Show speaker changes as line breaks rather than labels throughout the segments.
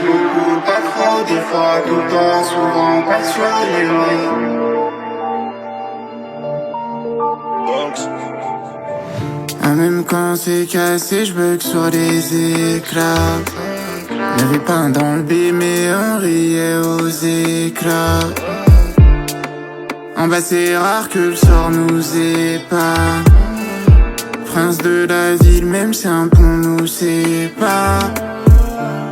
beaucoup, pas trop, des fois, tout le temps, souvent, passionnément. Même quand c'est cassé, je bug sur les éclats. Y'avait pas dans le B, mais on riait aux éclats. En bas c'est rare que le sort nous épargne. Prince de la ville, même si un pont nous sépare.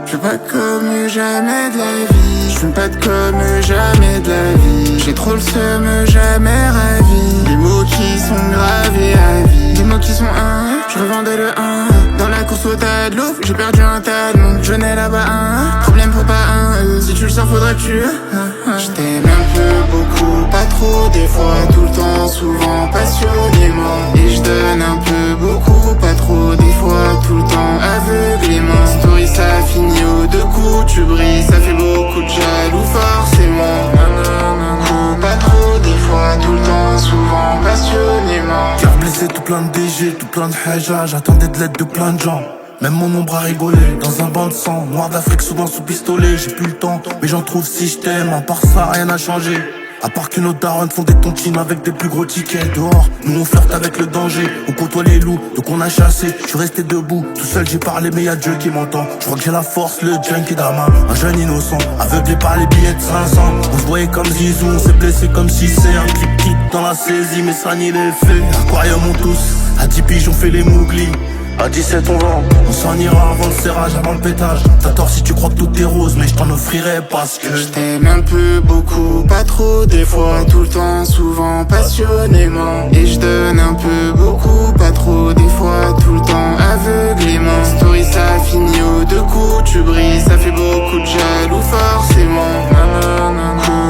Je veux pas comme jamais de la vie. Je fume pas de comme jamais de la vie. J'ai trop le seum, jamais ravi. Des mots qui sont gravés à vie. Des mots qui sont je revendais le 1. Dans la course au tas de l'eau, j'ai perdu un tas de monde. Je n'ai là-bas problème pour pas si tu le sors, faudrait que tu Je t'aime un peu, beaucoup, pas trop. Des fois, tout le temps, souvent, passionnément. Et je donne un peu, beaucoup, pas trop. Des fois, tout le temps, aveuglément. Story, ça finit aux deux coups. Tu brilles, ça fait beaucoup de jaloux, forcément. Pas trop, des fois, tout le temps, souvent, passionnément.
Cœur blessé, tout plein de DG, tout plein de haja. J'attendais de l'aide de plein de gens. Même mon ombre a rigolé, dans un banc de sang. Noir d'Afrique, souvent sous pistolet. J'ai plus le temps, mais j'en trouve si je t'aime. À part ça, rien n'a changé. À part que nos darons font des tontines avec des plus gros tickets. Dehors, nous on flirte avec le danger. On côtoie les loups, donc on a chassé. Je suis resté debout, tout seul j'ai parlé, mais y'a Dieu qui m'entend. Je crois que j'ai la force, le junkie d'Ama. Un jeune innocent, aveuglé par les billets de 500. On se voyait comme Zizou, on s'est blessé comme si c'est un clip kit dans la saisie, mais ça nie les faits. Aquarium on tous, à 10 piges on fait les mouglis. À 17 on vend, on s'en ira avant le serrage, avant le pétage. T'as tort si tu crois que tout est rose, mais je t'en offrirai parce que
je t'aime un peu, beaucoup, pas trop. Des fois, tout le temps, souvent, passionnément. Et je donne un peu, beaucoup, pas trop. Des fois, tout le temps, aveuglément. Story, ça finit aux deux coups. Tu brilles, ça fait beaucoup de jaloux, forcément.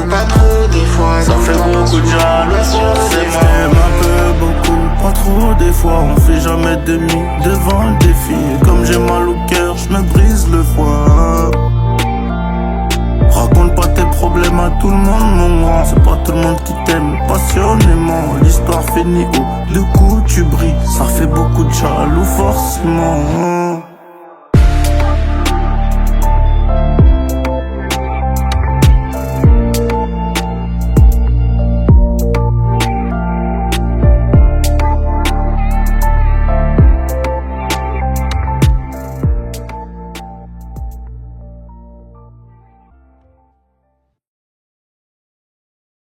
Pas trop, des fois,
ça fait beaucoup de jaloux, forcément. Je t'aime un peu, beaucoup, pas trop. Des fois, on fait jamais demi devant le défi. Et comme j'ai mal au cœur, je me brise le foie. Raconte pas tes problèmes à tout le monde, mon grand. C'est pas tout le monde qui t'aime passionnément. L'histoire finit au deux coups, tu brilles. Ça fait beaucoup de jaloux, forcément.